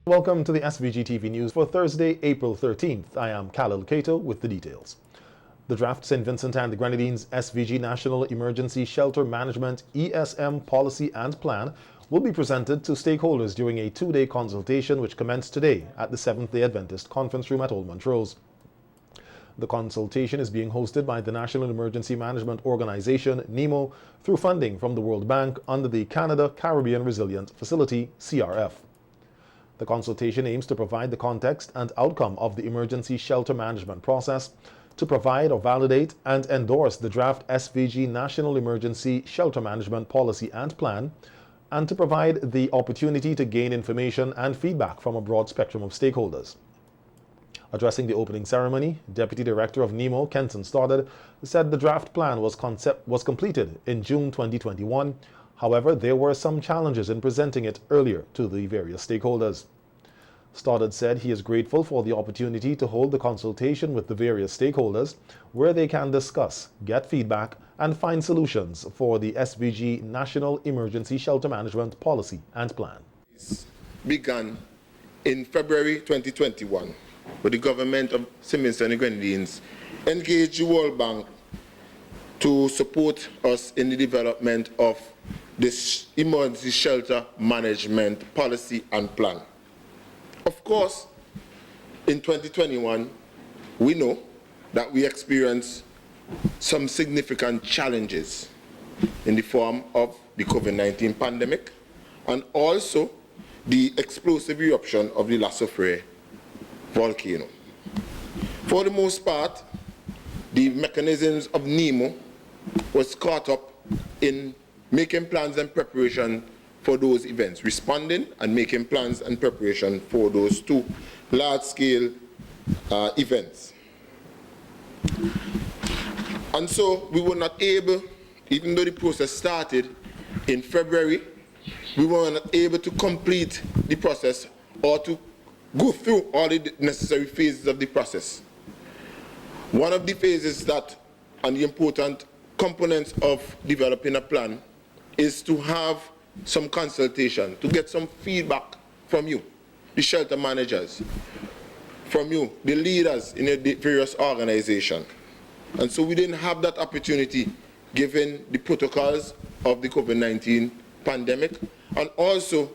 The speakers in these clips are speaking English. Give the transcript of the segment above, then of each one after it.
Welcome to the SVG-TV news for Thursday, April 13th. I am Khalil Cato with the details. The draft St. Vincent and the Grenadines SVG National Emergency Shelter Management ESM policy and plan will be presented to stakeholders during a two-day consultation which commenced today at the Seventh-day Adventist Conference Room at Old Montrose. The consultation is being hosted by the National Emergency Management Organization, NEMO, through funding from the World Bank under the Canada Caribbean Resilient Facility, CRF. The consultation aims to provide the context and outcome of the emergency shelter management process, to provide or validate and endorse the draft SVG National Emergency Shelter Management Policy and Plan, and to provide the opportunity to gain information and feedback from a broad spectrum of stakeholders. Addressing the opening ceremony, Deputy Director of NEMO, Kenton Stoddard, said the draft plan was completed in June 2021. However, there were some challenges in presenting it earlier to the various stakeholders. Stoddard said he is grateful for the opportunity to hold the consultation with the various stakeholders where they can discuss, get feedback, and find solutions for the SVG National Emergency Shelter Management Policy and Plan. Began in February 2021 with the government of St. Vincent and the Grenadines engaged the World Bank to support us in the development of this emergency shelter management policy and plan. Of course, in 2021, we know that we experienced some significant challenges in the form of the COVID-19 pandemic and also the explosive eruption of the Superior Volcano. For the most part, the mechanisms of NEMO was caught up in making plans and preparation for those events, responding and making plans and preparation for those two large-scale events. And so we were not able, even though the process started in February, we were not able to complete the process or to go through all the necessary phases of the process. One of the phases that, and the important components of developing a plan, is to have some consultation, to get some feedback from you, the shelter managers, from you, the leaders in the various organizations. And so we didn't have that opportunity given the protocols of the COVID-19 pandemic and also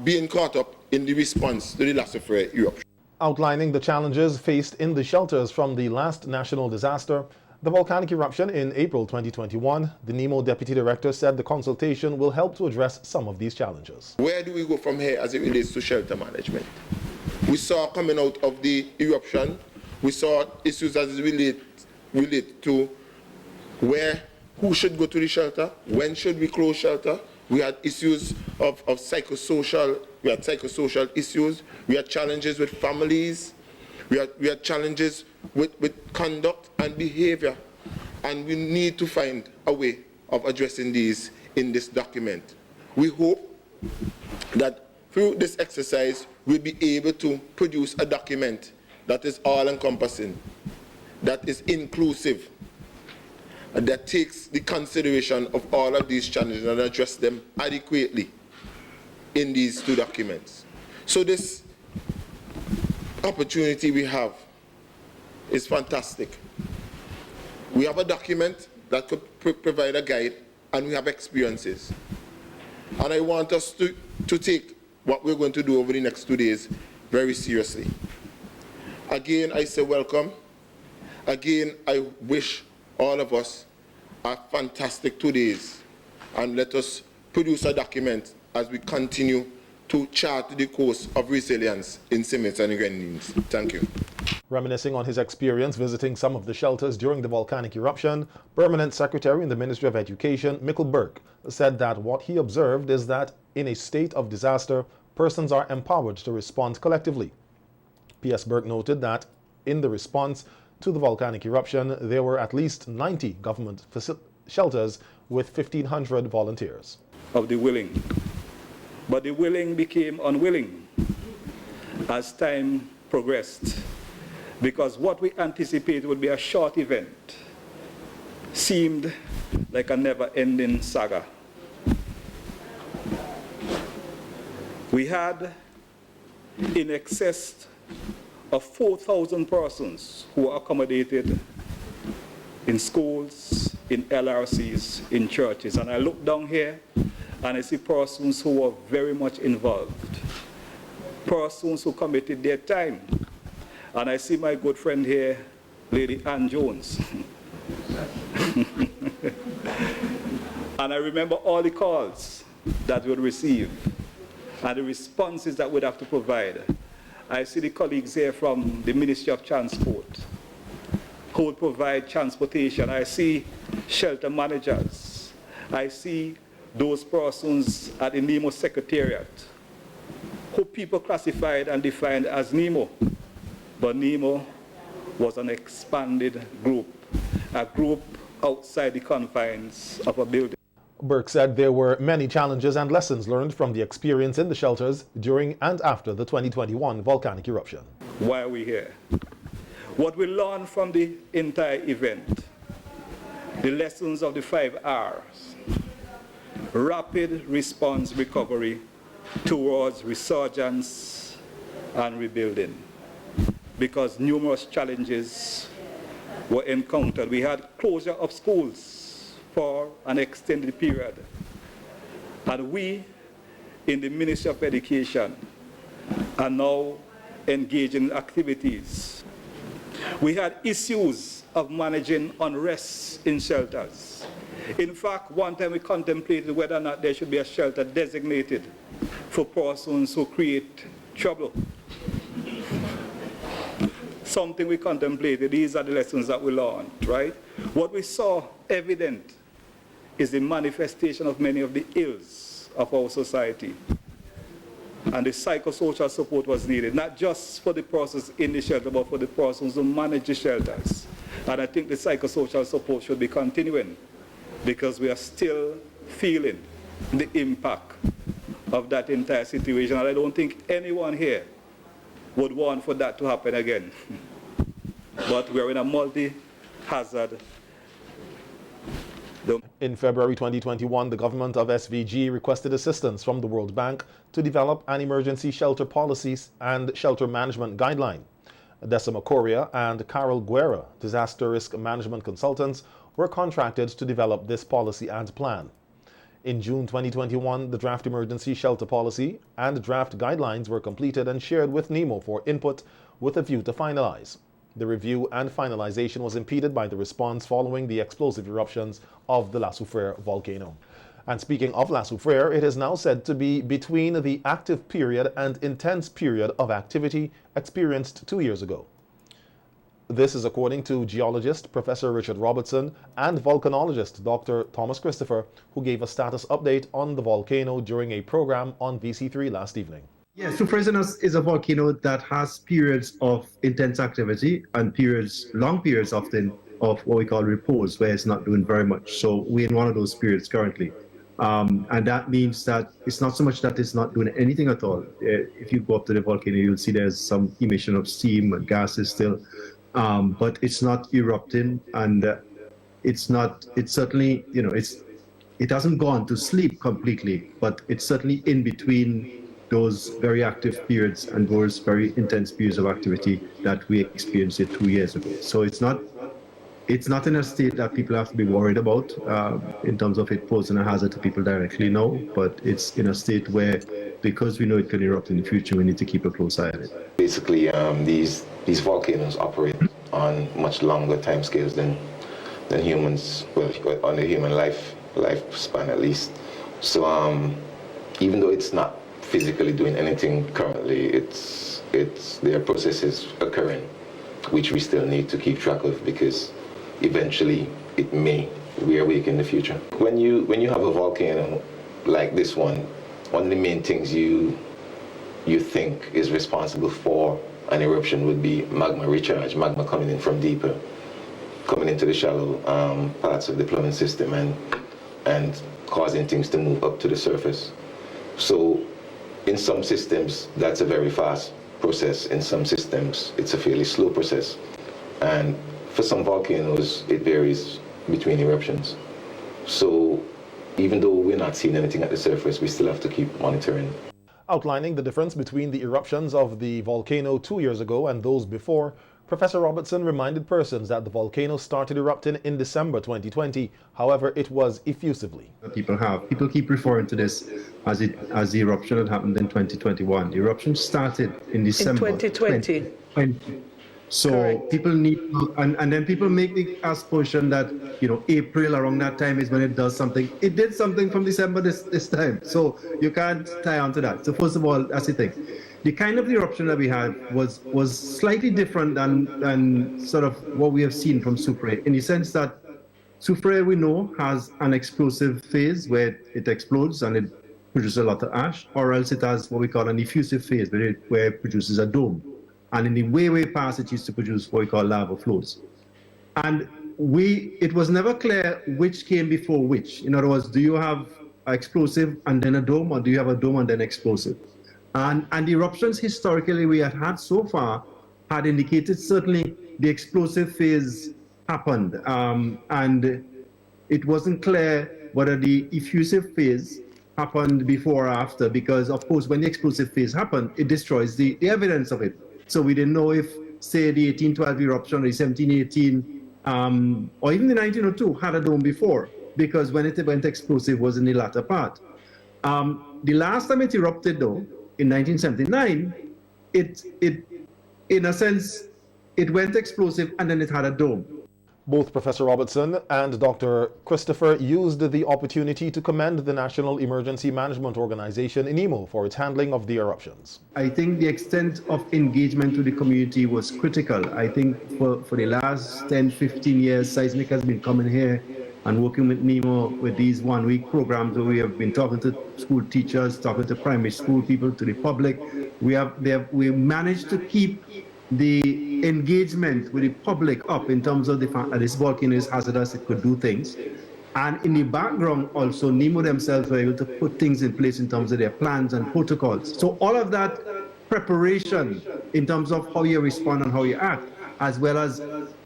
being caught up in the response to the Superior eruption. Outlining the challenges faced in the shelters from the last national disaster, the volcanic eruption in April 2021, the NEMO Deputy Director said the consultation will help to address some of these challenges. Where do we go from here as it relates to shelter management? We saw coming out of the eruption, we saw issues as it relate to who should go to the shelter, when should we close shelter. We had issues of psychosocial issues, we had challenges with families, we had challenges with conduct and behavior, and we need to find a way of addressing these in this document. We hope that through this exercise we'll be able to produce a document that is all-encompassing, that is inclusive, and that takes the consideration of all of these challenges and address them adequately in these two documents. So this opportunity we have is fantastic. We have a document that could provide a guide, and we have experiences. And I want us to take what we're going to do over the next 2 days very seriously. Again, I say welcome. Again, I wish all of us a fantastic 2 days, and let us produce a document as we continue to chart the course of resilience in St. Vincent and the Grenadines. Thank you. Reminiscing on his experience visiting some of the shelters during the volcanic eruption, Permanent Secretary in the Ministry of Education, Mikkel Burke, said that what he observed is that in a state of disaster, persons are empowered to respond collectively. P.S. Burke noted that in the response to the volcanic eruption, there were at least 90 government shelters with 1,500 volunteers. Of the willing. But the willing became unwilling as time progressed, because what we anticipated would be a short event seemed like a never-ending saga. We had in excess of 4,000 persons who are accommodated in schools, in LRCs, in churches. And I look down here and I see persons who are very much involved, persons who committed their time. And I see my good friend here, Lady Ann Jones. And I remember all the calls that we'll receive and the responses that we'd have to provide. I see the colleagues here from the Ministry of Transport who would provide transportation. I see shelter managers. I see those persons at the NEMO Secretariat who people classified and defined as NEMO. But NEMO was an expanded group, a group outside the confines of a building. Burke said there were many challenges and lessons learned from the experience in the shelters during and after the 2021 volcanic eruption. Why are we here? What we learned from the entire event, the lessons of the 5 R's, rapid response recovery towards resurgence and rebuilding, because numerous challenges were encountered. We had closure of schools for an extended period. And we, in the Ministry of Education, are now engaged in activities. We had issues of managing unrest in shelters. In fact, one time we contemplated whether or not there should be a shelter designated for persons who create trouble. Something we contemplated. These are the lessons that we learned, right? What we saw evident is the manifestation of many of the ills of our society. And the psychosocial support was needed, not just for the persons in the shelter, but for the persons who manage the shelters. And I think the psychosocial support should be continuing, because we are still feeling the impact of that entire situation. And I don't think anyone here would want for that to happen again. But we're in a multi-hazard. In February 2021, the government of SVG requested assistance from the World Bank to develop an emergency shelter policies and shelter management guideline. Decima Correa and Carol Guerra, disaster risk management consultants, were contracted to develop this policy and plan. In June 2021, the draft emergency shelter policy and draft guidelines were completed and shared with NEMO for input with a view to finalize. The review and finalization was impeded by the response following the explosive eruptions of the La Soufrière volcano. And speaking of La Soufrière, it is now said to be between the active period and intense period of activity experienced 2 years ago. This is according to geologist Professor Richard Robertson and volcanologist Dr. Thomas Christopher, who gave a status update on the volcano during a program on VC3 last evening. Yes, Soufrière is a volcano that has periods of intense activity and long periods often of what we call repose, where it's not doing very much. So we're in one of those periods currently. And that means that it's not so much that it's not doing anything at all. If you go up to the volcano, you'll see there's some emission of steam and gases still, but it's not erupting, and it certainly, it hasn't gone to sleep completely, but it's certainly in between those very active periods and those very intense periods of activity that we experienced 2 years ago. So it's not in a state that people have to be worried about in terms of it posing a hazard to people directly, no, but it's in a state where, because we know it can erupt in the future, we need to keep a close eye on it. Basically, these volcanoes operate on much longer timescales than humans, well, on the human lifespan at least. So even though it's not physically doing anything currently, there are processes occurring which we still need to keep track of, because eventually it may reawake in the future. When you have a volcano like this one of the main things you think is responsible for an eruption would be magma recharge, magma coming in from deeper, coming into the shallow parts of the plumbing system and causing things to move up to the surface. So in some systems, that's a very fast process. In some systems, it's a fairly slow process. And for some volcanoes, it varies between eruptions. So even though we're not seeing anything at the surface, we still have to keep monitoring. Outlining the difference between the eruptions of the volcano 2 years ago and those before, Professor Robertson reminded persons that the volcano started erupting in December 2020. However, it was effusively. People keep referring to this as the eruption that happened in 2021. The eruption started in December in 2020. So Correct. people need, and then people make the assumption that, April around that time is when it does something. It did something from December this time. So you can't tie on to that. So first of all, that's the thing. The kind of eruption that we had was slightly different than sort of what we have seen from Superior, in the sense that Superior, we know, has an explosive phase where it explodes and it produces a lot of ash, or else it has what we call an effusive phase where it produces a dome. And in the way past, it used to produce what we call lava flows. And it was never clear which came before which. In other words, do you have an explosive and then a dome, or do you have a dome and then explosive? And the eruptions historically we had so far had indicated certainly the explosive phase happened. And it wasn't clear whether the effusive phase happened before or after, because of course when the explosive phase happened, it destroys the evidence of it. So we didn't know if, say, the 1812 eruption or the 1718 or even the 1902 had a dome before, because when it went explosive was in the latter part. The last time it erupted, though, in 1979, it in a sense, it went explosive and then it had a dome. Both Professor Robertson and Dr. Christopher used the opportunity to commend the National Emergency Management Organization, NEMO, for its handling of the eruptions. I think the extent of engagement with the community was critical. I think for the last 10, 15 years, Seismic has been coming here and working with NEMO with these one-week programs where we have been talking to school teachers, talking to primary school people, to the public. We managed to keep the engagement with the public up in terms of the fact that this volcano is hazardous, it could do things. And in the background also, NEMO themselves were able to put things in place in terms of their plans and protocols. So all of that preparation in terms of how you respond and how you act, as well as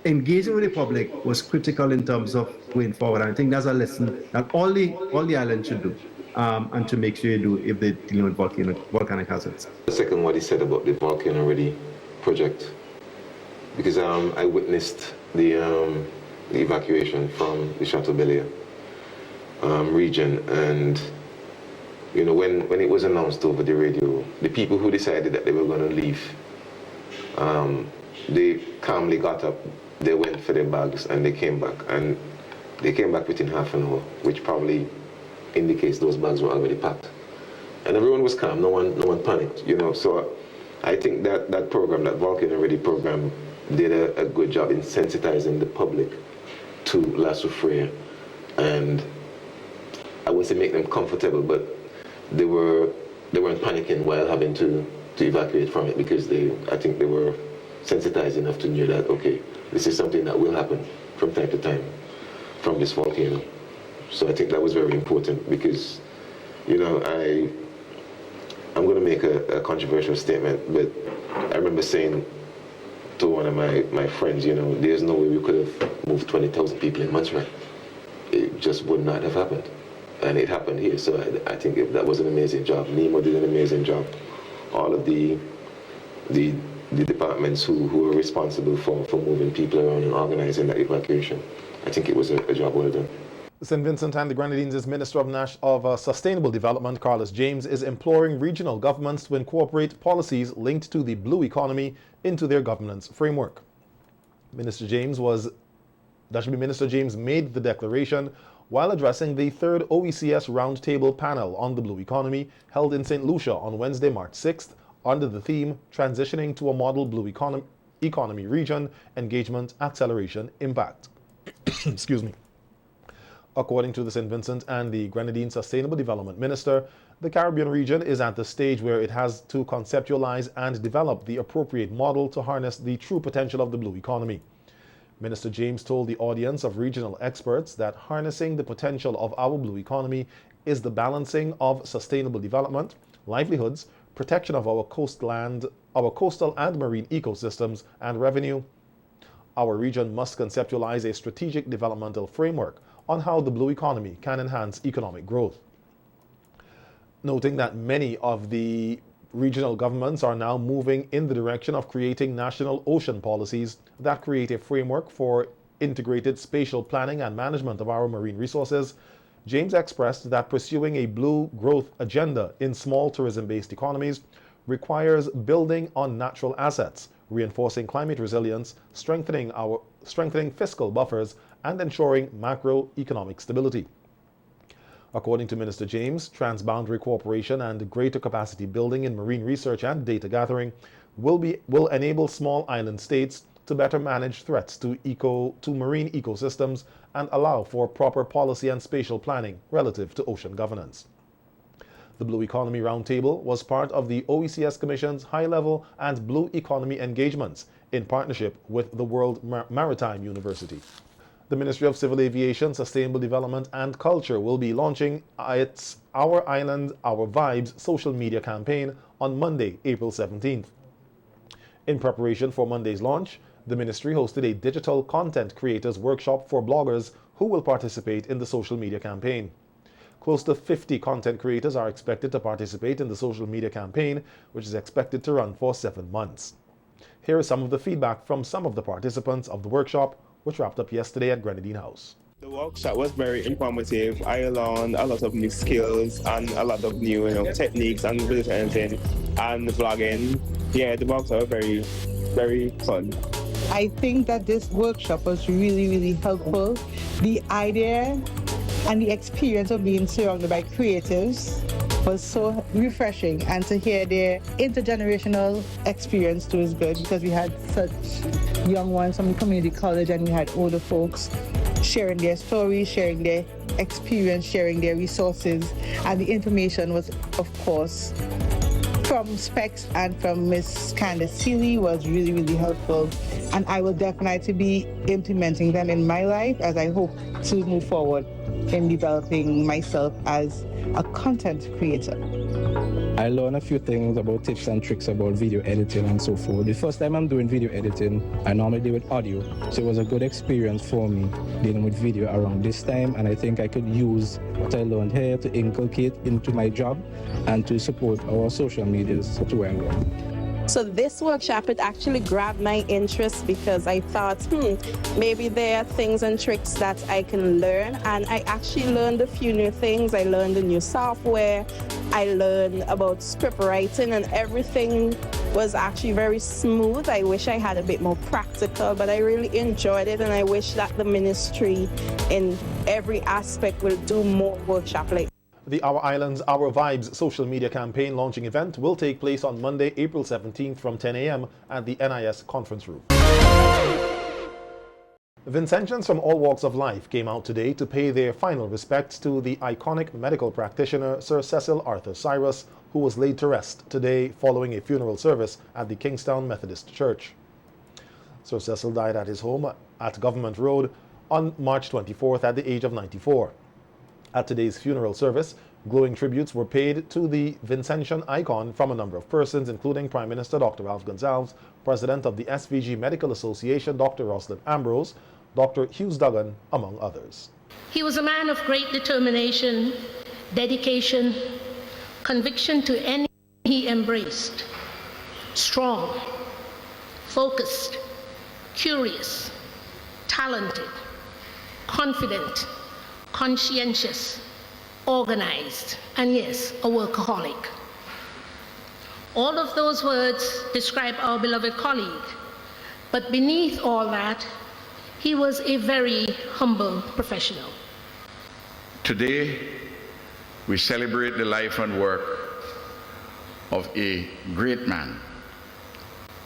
engaging with the public, was critical in terms of going forward. And I think that's a lesson that all the islands should do, and to make sure you do if they're dealing with volcanic hazards. The second, what he said about the volcano ready project, because I witnessed the evacuation from the Chateaubriand region, and when it was announced over the radio, the people who decided that they were going to leave, they calmly got up, they went for their bags, and they came back, and they came back within half an hour, which probably indicates those bags were already packed, and everyone was calm. No one panicked, So I think that program, that Volcano Ready program, did a good job in sensitizing the public to La Soufrière, and I wouldn't say make them comfortable, but they weren't panicking while having to evacuate from it, because I think they were sensitized enough to know that, okay, this is something that will happen from time to time from this volcano. So I think that was very important, because I'm going to make a controversial statement, but I remember saying to one of my friends, there's no way we could have moved 20,000 people in Montreal. It just would not have happened. And it happened here, so I think that was an amazing job. NEMO did an amazing job. All of the departments who were responsible for moving people around and organizing that evacuation, I think it was a job well done. St. Vincent and the Grenadines' Minister of Sustainable Development, Carlos James, is imploring regional governments to incorporate policies linked to the blue economy into their governance framework. Minister James made the declaration while addressing the third OECS Roundtable panel on the blue economy held in St. Lucia on Wednesday, March 6th, under the theme Transitioning to a Model Blue Economy Region, Engagement, Acceleration, Impact. Excuse me. According to the St. Vincent and the Grenadines Sustainable Development Minister, the Caribbean region is at the stage where it has to conceptualize and develop the appropriate model to harness the true potential of the blue economy. Minister James told the audience of regional experts that harnessing the potential of our blue economy is the balancing of sustainable development, livelihoods, protection of our coastal and marine ecosystems, and revenue. Our region must conceptualize a strategic developmental framework on how the blue economy can enhance economic growth. noting that many of the regional governments are now moving in the direction of creating national ocean policies that create a framework for integrated spatial planning and management of our marine resources. James expressed that pursuing a blue growth agenda in small tourism-based economies requires building on natural assets, reinforcing climate resilience, strengthening fiscal buffers, and ensuring macroeconomic stability. According to Minister James, transboundary cooperation and greater capacity building in marine research and data gathering will enable small island states to better manage threats to marine ecosystems and allow for proper policy and spatial planning relative to ocean governance. The Blue Economy Roundtable was part of the OECS Commission's high-level and Blue Economy engagements in partnership with the World Maritime University. The Ministry of Civil Aviation, Sustainable Development and Culture will be launching its Our Island, Our Vibes social media campaign on Monday, April 17th. In preparation for Monday's launch, the ministry hosted a digital content creators workshop for bloggers who will participate in the social media campaign. Close to 50 content creators are expected to participate in the social media campaign, which is expected to run for 7 months. Here is some of the feedback from some of the participants of the workshop, which wrapped up yesterday at Grenadine House. The workshop was very informative. I learned a lot of new skills and a lot of new techniques and video editing and vlogging. Yeah, the workshop was very, very fun. I think that this workshop was really, really helpful. The idea and the experience of being surrounded by creatives was so refreshing, and to hear their intergenerational experience too is good, because we had such young ones from the community college and we had older folks sharing their stories, sharing their experience, sharing their resources, and the information was, of course, from Specs and from Miss Candace Seeley was really, really helpful, and I will definitely be implementing them in my life as I hope to move forward in developing myself as a content creator. I learned a few things about tips and tricks about video editing and so forth. The first time I'm doing video editing, I normally do with audio, so it was a good experience for me dealing with video around this time, and I think I could use what I learned here to inculcate into my job and to support our social medias to where I'm going. So this workshop, it actually grabbed my interest because I thought, maybe there are things and tricks that I can learn, and I actually learned a few new things. I learned the new software, I learned about script writing, and everything was actually very smooth. I wish I had a bit more practical, but I really enjoyed it, and I wish that the ministry in every aspect will do more workshops like The Our Islands, Our Vibes social media campaign launching event will take place on Monday, April 17th from 10 a.m. at the NIS conference room. Vincentians from all walks of life came out today to pay their final respects to the iconic medical practitioner Sir Cecil Arthur Cyrus, who was laid to rest today following a funeral service at the Kingstown Methodist Church. Sir Cecil died at his home at Government Road on March 24th at the age of 94. At today's funeral service, glowing tributes were paid to the Vincentian icon from a number of persons, including Prime Minister Dr. Ralph Gonsalves, President of the SVG Medical Association, Dr. Rosalind Ambrose, Dr. Hughes Duggan, among others. He was a man of great determination, dedication, conviction to anything he embraced. Strong, focused, curious, talented, confident, conscientious, organized, and yes, a workaholic. All of those words describe our beloved colleague, but beneath all that, he was a very humble professional. Today, we celebrate the life and work of a great man,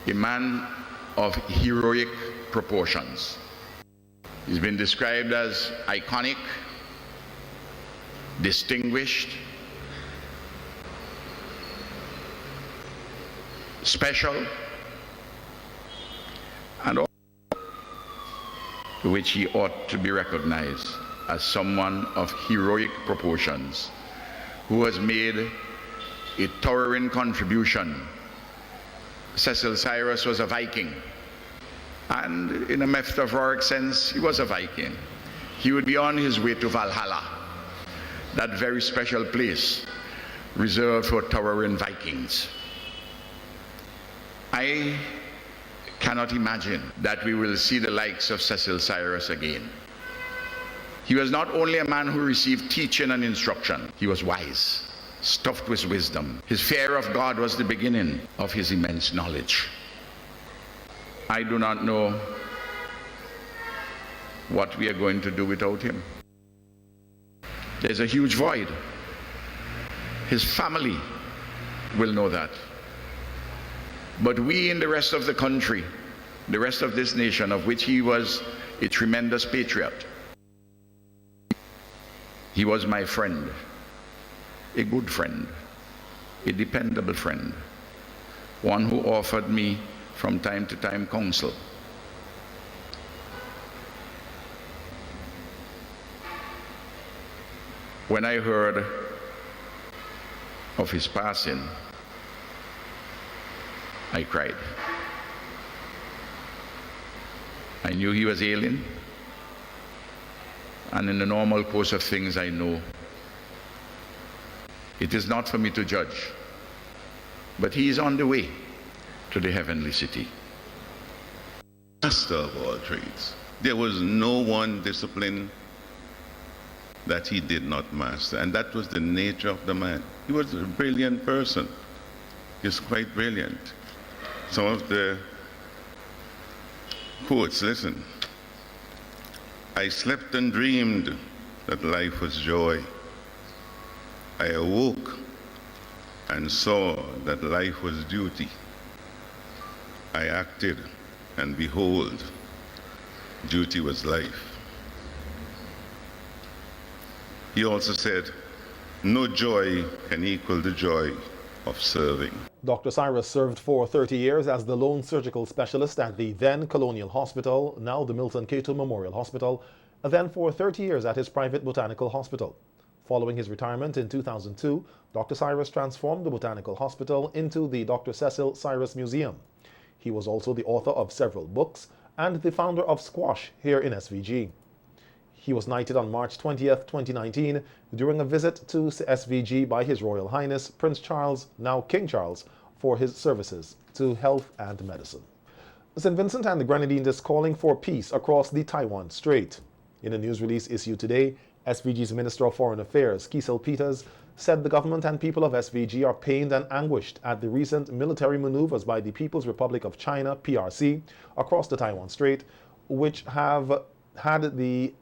a man of heroic proportions. He's been described as iconic, distinguished, special, and all to which he ought to be recognized as someone of heroic proportions who has made a towering contribution. Cecil Cyrus was a Viking, and in a metaphoric sense, he was a Viking. He would be on his way to Valhalla, that very special place reserved for towering Vikings. I cannot imagine that we will see the likes of Cecil Cyrus again. He was not only a man who received teaching and instruction, he was wise, stuffed with wisdom. His fear of God was the beginning of his immense knowledge. I do not know what we are going to do without him. There's a huge void. His family will know that. But we in the rest of the country, the rest of this nation, of which he was a tremendous patriot, he was my friend, a good friend, a dependable friend, one who offered me from time to time counsel. When I heard of his passing, I cried. I knew he was ailing, and in the normal course of things, I know it is not for me to judge, but he is on the way to the heavenly city. Master of all trades. There was no one discipline that he did not master, and that was the nature of the man. He was a brilliant person. He's quite brilliant. Some of the quotes, listen. I slept and dreamed that life was joy. I awoke and saw that life was duty. I acted, and behold, duty was life. He also said, no joy can equal the joy of serving. Dr. Cyrus served for 30 years as the lone surgical specialist at the then Colonial Hospital, now the Milton Cato Memorial Hospital, and then for 30 years at his private botanical hospital. Following his retirement in 2002, Dr. Cyrus transformed the Botanical Hospital into the Dr. Cecil Cyrus Museum. He was also the author of several books and the founder of Squash here in SVG. He was knighted on March 20th, 2019 during a visit to SVG by His Royal Highness Prince Charles, now King Charles, for his services to health and medicine. St. Vincent and the Grenadines is calling for peace across the Taiwan Strait. In a news release issued today, SVG's Minister of Foreign Affairs, Cecil said the government and people of SVG are pained and anguished at the recent military maneuvers by the People's Republic of China, PRC, across the Taiwan Strait, which have had the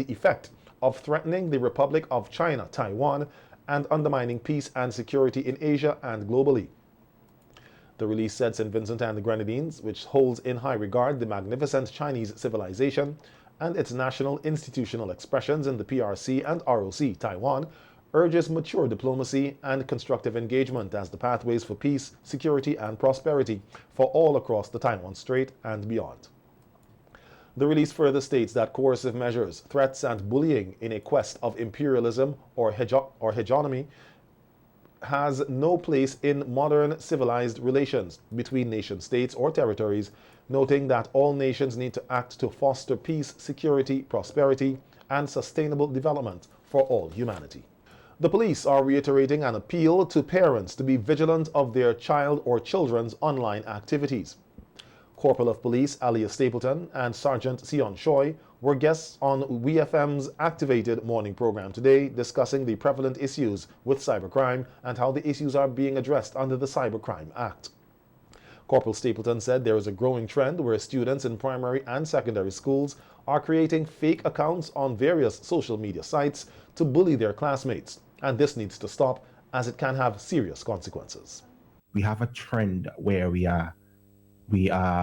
effect of threatening the Republic of China, Taiwan, and undermining peace and security in Asia and globally. The release said St. Vincent and the Grenadines, which holds in high regard the magnificent Chinese civilization and its national institutional expressions in the PRC and ROC, Taiwan, urges mature diplomacy and constructive engagement as the pathways for peace, security, and prosperity for all across the Taiwan Strait and beyond. The release further states that coercive measures, threats, and bullying in a quest of imperialism or hegemony has no place in modern civilized relations between nation-states or territories, noting that all nations need to act to foster peace, security, prosperity, and sustainable development for all humanity. The police are reiterating an appeal to parents to be vigilant of their child or children's online activities. Corporal of Police Alia Stapleton and Sergeant Sion Choi were guests on WeFM's Activated morning program today, discussing the prevalent issues with cybercrime and how the issues are being addressed under the Cybercrime Act. Corporal Stapleton said there is a growing trend where students in primary and secondary schools are creating fake accounts on various social media sites to bully their classmates, and this needs to stop as it can have serious consequences. We have a trend where we are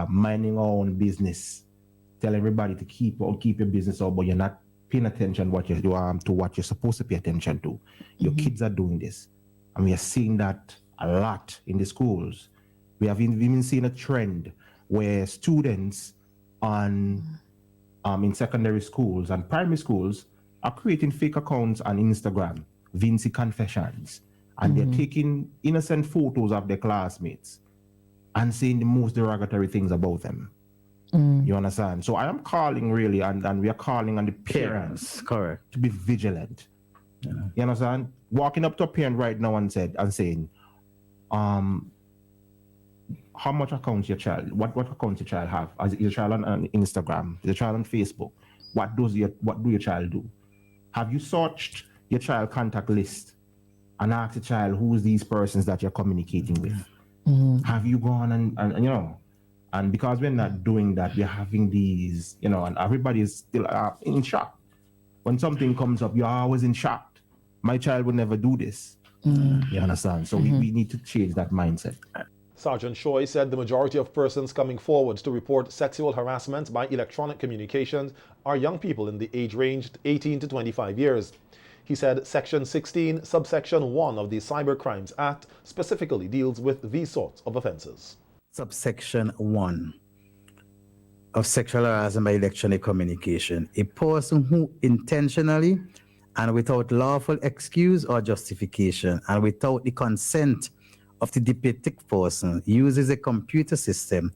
minding our own business, tell everybody to keep your business up, but you're not paying attention to what you're supposed to pay attention to. Your kids are doing this, and we are seeing that a lot in the schools. We have even seen a trend where students in secondary schools and primary schools are creating fake accounts on Instagram, Vincy Confessions, and they're taking innocent photos of their classmates and saying the most derogatory things about them. You understand? So I am calling really, and we are calling on the parents, correct, to be vigilant. You understand? Walking up to a parent right now and saying, how much accounts your child? What accounts your child have? Is your child on Instagram? Is your child on Facebook? What do your child do? Have you searched your child contact list and asked the child who's these persons that you're communicating with? Have you gone and you know? And because we're not doing that, we're having these, you know, and everybody is still in shock. When something comes up, you're always in shock. My child would never do this. You understand? So we need to change that mindset. Sergeant Choi said the majority of persons coming forward to report sexual harassment by electronic communications are young people in the age range 18 to 25 years. He said Section 16, subsection 1 of the Cyber Crimes Act specifically deals with these sorts of offences. Subsection 1 of sexual harassment by electronic communication. A person who intentionally and without lawful excuse or justification and without the consent of the depicted person uses a computer system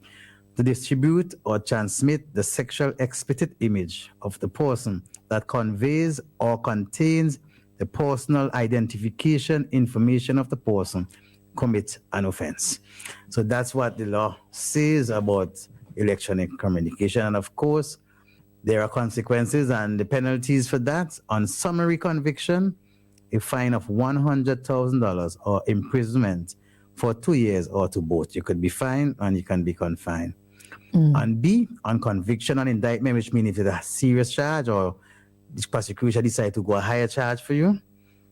to distribute or transmit the sexual explicit image of the person that conveys or contains the personal identification information of the person commit an offense. So that's what the law says about electronic communication. And of course, there are consequences and the penalties for that. On summary conviction, a fine of $100,000 or imprisonment for 2 years or to both. You could be fined and you can be confined. And B, on conviction and indictment, which means if it's a serious charge or the prosecution decide to go a higher charge for you,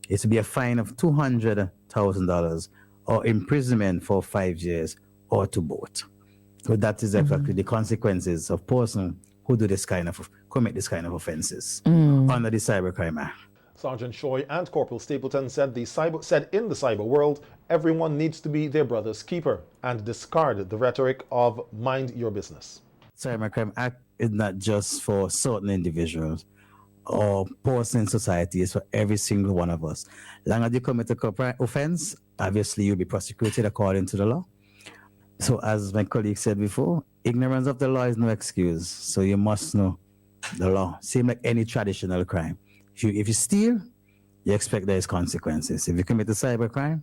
it will be a fine of $200,000 or imprisonment for 5 years or to both. So that is exactly the consequences of person who do this kind of commit this kind of offenses under the Cybercrime Act. Sergeant Choi and Corporal Stapleton said in the cyber world, everyone needs to be their brother's keeper and discard the rhetoric of mind your business. Cybercrime Act is not just for certain individuals or person in society, it's for every single one of us. Long as you commit a corporate offense, obviously you'll be prosecuted according to the law. So as my colleague said before, ignorance of the law is no excuse. So you must know the law. Same like any traditional crime. If you steal, you expect there is consequences. If you commit a cybercrime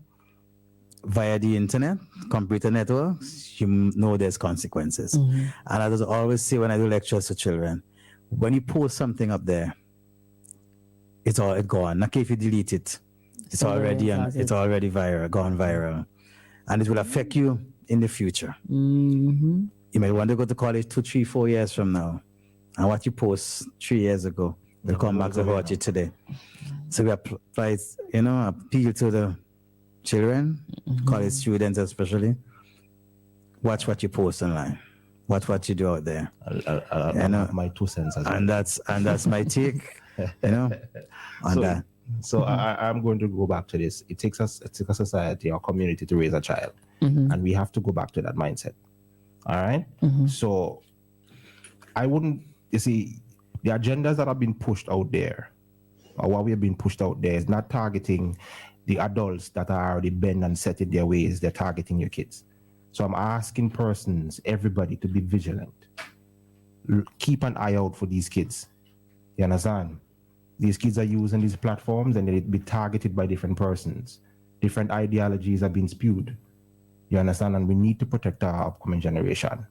via the internet, computer networks, you know there's consequences. And I just always say when I do lectures to children, when you post something up there, it's all gone. Not if you delete it, it's already viral, gone viral, and it will affect you in the future. You may want to go to college 2, 3, 4 years from now, and what you post 3 years ago will come back to haunt you today. So we apply, appeal to the children, college students especially. Watch what you post online. Watch what you do out there. My 2 cents. And that's my take. On that. So I'm going to go back to this. It takes a society or community to raise a child, and we have to go back to that mindset. All right. So I wouldn't. You see, the agendas that have been pushed out there, or what we have been pushed out there, is not targeting the adults that are already bent and set in their ways. They're targeting your kids. So I'm asking persons, everybody, to be vigilant. Keep an eye out for these kids. You understand? These kids are using these platforms and they be targeted by different persons. Different ideologies are being spewed. You understand? And we need to protect our upcoming generation.